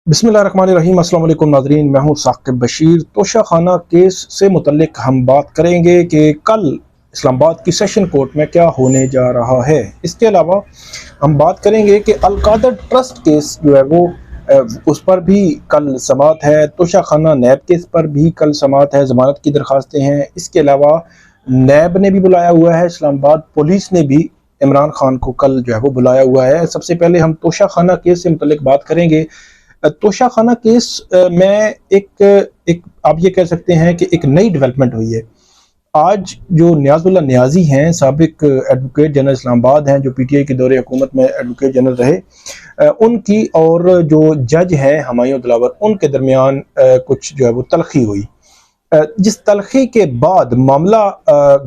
बिस्मिल्लाहिर्रहमानिर्रहीम। अस्सलाम वालेकुम नाज़रीन, मैं हूँ साकिब बशीर। तोशा खाना केस से मुतल्लिक हम बात करेंगे कि कल इस्लामाबाद की सेशन कोर्ट में क्या होने जा रहा है। इसके अलावा हम बात करेंगे कि अलकादर ट्रस्ट केस जो है वो उस पर भी कल समाअत है। तोशा खाना नैब केस पर भी कल समाअत है, ज़मानत की दरख्वास्तें हैं। इसके अलावा नैब ने भी बुलाया हुआ है, इस्लामाबाद पुलिस ने भी इमरान खान को कल जो है वो बुलाया हुआ है। सबसे पहले हम तोशा खाना केस से मुतल्लिक बात करेंगे। तोशा खाना केस में एक आप ये कह सकते हैं कि एक नई डेवलपमेंट हुई है। आज जो नियाज़ुल्लाह नियाज़ी हैं, साबिक एडवोकेट जनरल इस्लामाबाद हैं, जो पीटीआई के दौरे हुकूमत में एडवोकेट जनरल रहे, उनकी और जो जज हैं हुमायूं दिलावर, उनके दरमियान कुछ जो है वो तलखी हुई। जिस तलखी के बाद मामला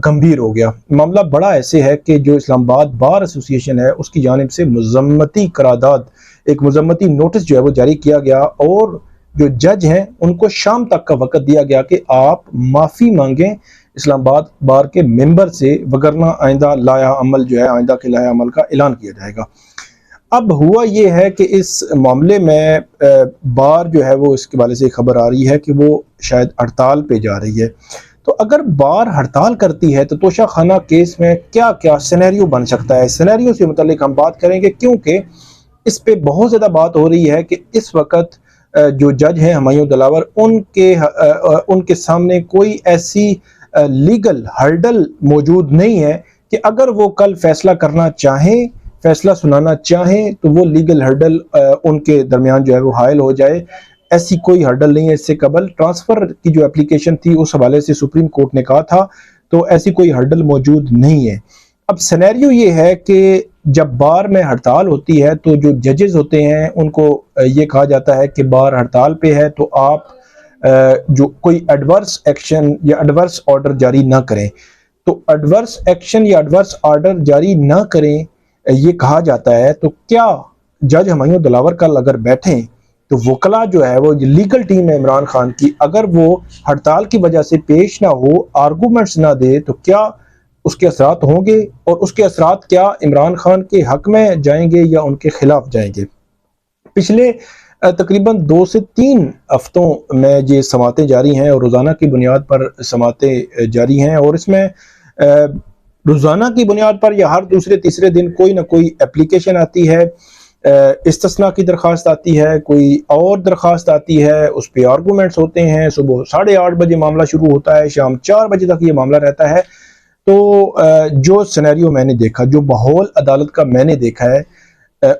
गंभीर हो गया। मामला बड़ा ऐसे है कि जो इस्लामाबाद बार एसोसिएशन है, उसकी जानिब से मुज़म्मती करारदाद, एक मुज़म्मती नोटिस जो है वो जारी किया गया और जो जज हैं उनको शाम तक का वक्त दिया गया कि आप माफ़ी मांगें इस्लामाबाद बार के मेंबर से, वगरना आइंदा लाया अमल जो है, आइंदा के लाया अमल का ऐलान किया जाएगा। अब हुआ ये है कि इस मामले में बार जो है वो इसके वाले से खबर आ रही है कि वो शायद हड़ताल पे जा रही है। तो अगर बार हड़ताल करती है तो तोशा खाना केस में क्या क्या सिनेरियो बन सकता है, सिनेरियो से मुतालिक हम बात करेंगे, क्योंकि इस पे बहुत ज़्यादा बात हो रही है कि इस वक्त जो जज हैं हुमायूं दिलावर, उनके सामने कोई ऐसी लीगल हर्डल मौजूद नहीं है कि अगर वो कल फैसला करना चाहें, फैसला सुनाना चाहें, तो वो लीगल हर्डल उनके दरमियान जो है वो हायल हो जाए। ऐसी कोई हर्डल नहीं है। इससे कबल ट्रांसफ़र की जो एप्लीकेशन थी उस हवाले से सुप्रीम कोर्ट ने कहा था, तो ऐसी कोई हर्डल मौजूद नहीं है। अब सिनेरियो ये है कि जब बार में हड़ताल होती है तो जो जजेस होते हैं उनको ये कहा जाता है कि बार हड़ताल पे है तो आप जो कोई एडवर्स एक्शन या एडवर्स ऑर्डर जारी ना करें। तो एडवर्स एक्शन या एडवर्स ऑर्डर जारी ना करें ये कहा जाता है। तो क्या जज हुमायूं दिलावर कल अगर बैठें तो वकला जो है वो लीगल टीम है इमरान खान की, अगर वो हड़ताल की वजह से पेश ना हो, आर्गूमेंट्स ना दे, तो क्या उसके असरात होंगे और उसके असरात क्या इमरान खान के हक में जाएंगे या उनके खिलाफ जाएंगे। पिछले तकरीबन 2 से 3 हफ्तों में ये समातें जारी हैं और रोज़ाना की बुनियाद पर समातें जारी हैं और इसमें रोज़ाना की बुनियाद पर या हर दूसरे तीसरे दिन कोई ना कोई एप्लीकेशन आती है, इस्तिस्ना की दरख्वास्त आती है, कोई और दरख्वास्त आती है, उस पर आर्गूमेंट्स होते हैं। सुबह 8:30 बजे मामला शुरू होता है, शाम 4 बजे तक ये मामला रहता है। तो जो सिनेरियो मैंने देखा, जो माहौल अदालत का मैंने देखा है,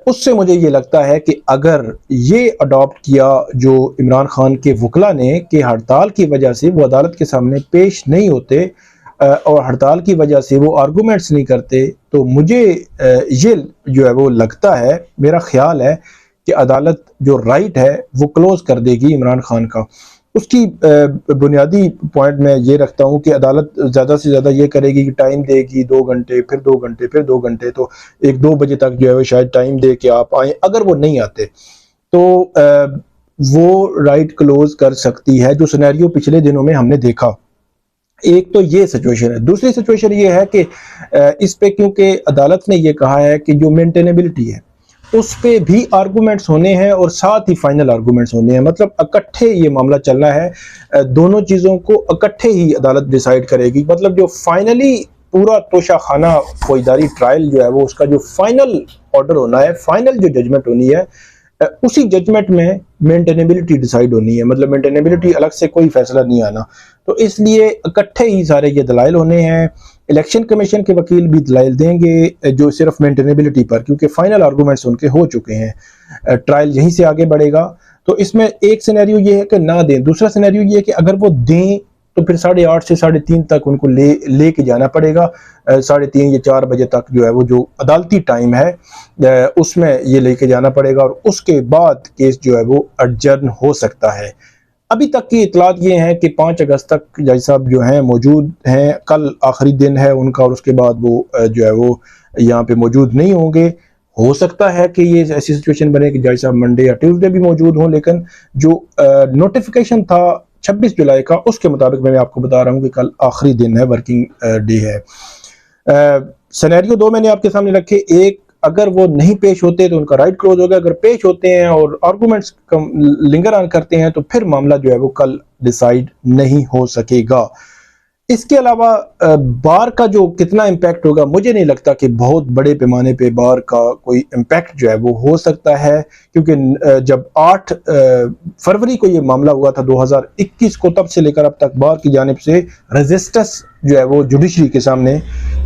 उससे मुझे ये लगता है कि अगर ये अडॉप्ट किया जो इमरान खान के वकला ने कि हड़ताल की वजह से वो अदालत के सामने पेश नहीं होते और हड़ताल की वजह से वो आर्गूमेंट्स नहीं करते, तो मुझे ये जो है वो लगता है, मेरा ख्याल है कि अदालत जो राइट है वो क्लोज़ कर देगी इमरान खान का। उसकी बुनियादी पॉइंट मैं ये रखता हूँ कि अदालत ज़्यादा से ज़्यादा ये करेगी कि टाइम देगी 2 घंटे, फिर 2 घंटे, फिर 2 घंटे, तो 1-2 बजे तक जो है वो शायद टाइम दे कि आप आएँ। अगर वो नहीं आते तो वो राइट क्लोज़ कर सकती है, जो सिनेरियो पिछले दिनों में हमने देखा। एक तो ये सिचुएशन है। दूसरी सिचुएशन ये है कि इस पे क्योंकि अदालत ने ये कहा है कि जो मेंटेनेबिलिटी है उस पे भी आर्गूमेंट्स होने हैं और साथ ही फाइनल आर्गूमेंट्स होने हैं, मतलब इकट्ठे ये मामला चलना है। दोनों चीज़ों को इकट्ठे ही अदालत डिसाइड करेगी। मतलब जो फाइनली पूरा तोशा खाना फौजदारी ट्रायल जो है वो उसका जो फाइनल ऑर्डर होना है, फाइनल जो जजमेंट होनी है, उसी जजमेंट में मेंटेनेबिलिटी डिसाइड होनी है। मतलब मेंटेनेबिलिटी अलग से कोई फैसला नहीं आना। तो इसलिए इकट्ठे ही सारे ये दलाइल होने हैं। इलेक्शन कमीशन के वकील भी दलाइल देंगे जो सिर्फ मेंटेनेबिलिटी पर, क्योंकि फाइनल आर्गूमेंट्स उनके हो चुके हैं। ट्रायल यहीं से आगे बढ़ेगा। तो इसमें एक सिनेरियो ये है कि ना दें, दूसरा सिनेरियो ये है कि अगर वो दें तो फिर 8:30 से 3:30 तक उनको लेके जाना पड़ेगा। 3:30 या 4 बजे तक जो है वो जो अदालती टाइम है उसमें ये लेके जाना पड़ेगा और उसके बाद केस जो है वो एडजर्न हो सकता है। अभी तक की इतलात ये हैं कि 5 अगस्त तक जज साहब जो हैं मौजूद हैं, कल आखिरी दिन है उनका और उसके बाद वो जो है वो यहाँ पे मौजूद नहीं होंगे। हो सकता है कि ये ऐसी सिचुएशन बने कि जज साहब मंडे या ट्यूसडे भी मौजूद हों, लेकिन जो नोटिफिकेशन था 26 जुलाई का, उसके मुताबिक मैं आपको बता रहा हूँ कि कल आखिरी दिन है, वर्किंग डे है। सिनेरियो 2 मैंने आपके सामने रखे। एक अगर वो नहीं पेश होते तो उनका राइट क्लोज हो गया, अगर पेश होते हैं और आर्गूमेंट्स लिंगर ऑन करते हैं तो फिर मामला जो है वो कल डिसाइड नहीं हो सकेगा। इसके अलावा बार का जो कितना इम्पैक्ट होगा, मुझे नहीं लगता कि बहुत बड़े पैमाने पे बार का कोई इम्पैक्ट जो है वो हो सकता है, क्योंकि जब 8 फरवरी को ये मामला हुआ था 2021 को, तब से लेकर अब तक बार की जानिब से रेजिस्टेंस जो है वो जुडिशरी के सामने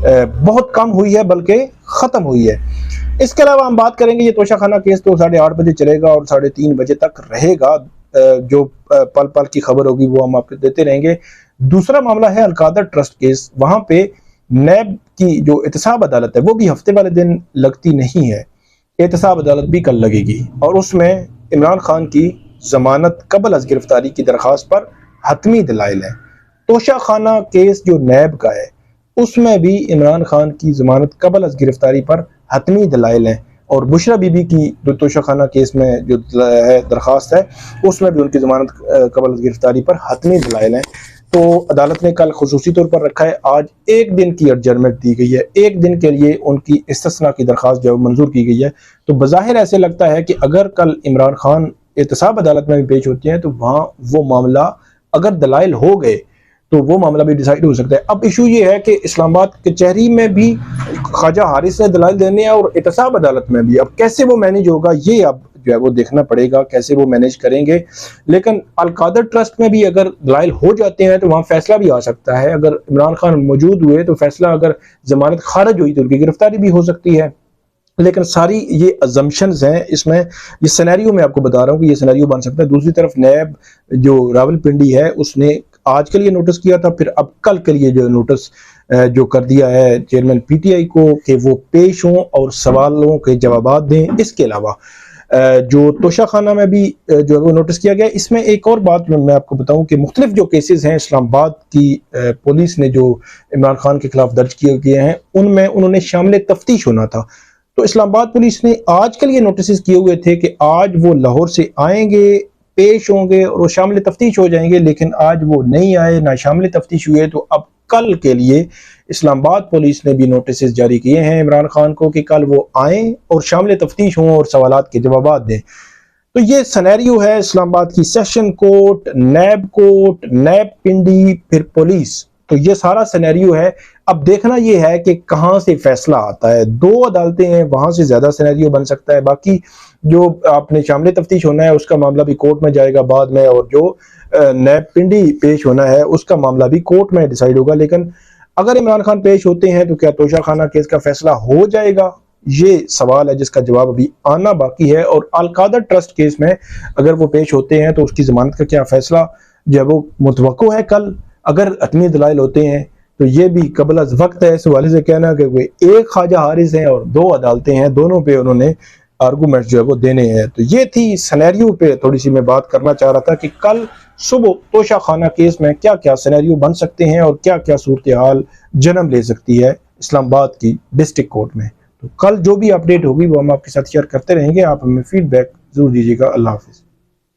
बहुत कम हुई है, बल्कि ख़त्म हुई है। इसके अलावा हम बात करेंगे, ये तोशाखाना केस तो 8:30 बजे चलेगा और 3:30 बजे तक रहेगा। जो पल पल की खबर होगी वो हम आपको देते रहेंगे। दूसरा मामला है अलकादर ट्रस्ट केस। वहां पे नैब की जो एहतसाब अदालत है वो भी हफ्ते वाले दिन लगती नहीं है, एहतसाब अदालत भी कल लगेगी और उसमें इमरान खान की जमानत कबल अज गिरफ्तारी की दरख्वास्त पर हतमी दलाइल है। तोशाखाना केस जो नैब का है उसमें भी इमरान खान की जमानत कबल अज गिरफ्तारी पर हतमी दलाइल हैं और बुशरा बीबी की जो तोशाखाना केस में जो है दरख्वास्त है उसमें भी उनकी जमानत कबल अज गिरफ्तारी पर हतमी दलाइल हैं। तो अदालत ने कल खुसूसी तौर पर रखा है, आज 1 दिन की एडजर्नमेंट दी गई है, 1 दिन के लिए उनकी इस्तिस्ना की दरख्वास्त जो मंजूर की गई है। तो बज़ाहिर ऐसे लगता है कि अगर कल इमरान खान एहतसाब अदालत में भी पेश होते हैं तो वहाँ वो मामला अगर दलाइल हो गए तो वो मामला भी डिसाइड हो सकता है। अब इशू ये है कि इस्लामाबाद कचहरी में भी ख्वाजा हारिस ने दलाइल देने हैं और एहतसाब अदालत में भी, अब कैसे वो मैनेज होगा ये अब जो है वो देखना पड़ेगा, कैसे वो मैनेज करेंगे। लेकिन अलकादर ट्रस्ट में भी अगर दलाइल हो जाते हैं तो वहाँ फैसला भी आ सकता है। अगर इमरान खान मौजूद हुए तो फैसला, अगर जमानत खारिज हुई तो उनकी गिरफ्तारी भी हो सकती है। लेकिन सारी ये अजम्पशंस हैं इसमें, ये सिनेरियो मैं आपको बता रहा हूँ कि ये सिनेरियो बन सकता है। दूसरी तरफ नैब जो रावलपिंडी है उसने आज के लिए नोटिस किया था, फिर अब कल के लिए जो नोटिस जो कर दिया है चेयरमैन पीटीआई को कि वो पेश हों और सवालों के जवाब दें। इसके अलावा जो तोशाखाना में भी जो है वो नोटिस किया गया। इसमें एक और बात मैं आपको बताऊं कि मुख्तलिफ जो केसेस हैं इस्लामाबाद की पुलिस ने जो इमरान खान के खिलाफ दर्ज किए गए हैं उनमें उन्होंने शामिल तफ्तीश होना था। तो इस्लामाबाद पुलिस ने आज के लिए नोटिस किए हुए थे कि आज वो लाहौर से आएंगे, पेश होंगे और वो शामिल तफ्तीश हो जाएंगे, लेकिन आज वो नहीं आए, ना शामिल तफ्तीश हुए। तो अब कल के लिए इस्लामाबाद पुलिस ने भी नोटिस जारी किए हैं इमरान खान को कि कल वो आएँ और शामिल तफ्तीश हों और सवालात के जवाब दें। तो ये सिनेरियो है इस्लामाबाद की सेशन कोर्ट, नैब पिंडी, फिर पुलिस। तो ये सारा सिनेरियो है। अब देखना ये है कि कहाँ से फैसला आता है। 2 अदालतें हैं, वहां से ज्यादा सिनेरियो बन सकता है। बाकी जो आपने शामिल तफ्तीश होना है उसका मामला भी कोर्ट में जाएगा बाद में, और जो नैब पिंडी पेश होना है उसका मामला भी कोर्ट में डिसाइड होगा। लेकिन अगर इमरान खान पेश होते हैं तो क्या तोशाखाना केस का फैसला हो जाएगा, ये सवाल है जिसका जवाब अभी आना बाकी है। और अलकादर ट्रस्ट केस में अगर वो पेश होते हैं तो उसकी जमानत का क्या फैसला जो है वो मुतवक्को है कल। अगर हतमी दलाइल होते हैं तो ये भी कबल अज वक्त है इस हवाले से कहना कि कोई एक ख्वाजा हारिस हैं और 2 अदालतें हैं, दोनों पे उन्होंने आर्गूमेंट जो है वो देने हैं। तो ये थी सिनेरियो पे थोड़ी सी मैं बात करना चाह रहा था कि कल सुबह तोशाखाना केस में क्या क्या सिनेरियो बन सकते हैं और क्या क्या सूरत हाल जन्म ले सकती है इस्लामाबाद की डिस्ट्रिक्ट कोर्ट में। तो कल जो भी अपडेट होगी वो हम आपके साथ शेयर करते रहेंगे। आप हमें फीडबैक जरूर दीजिएगा। अल्लाह हाफिज़।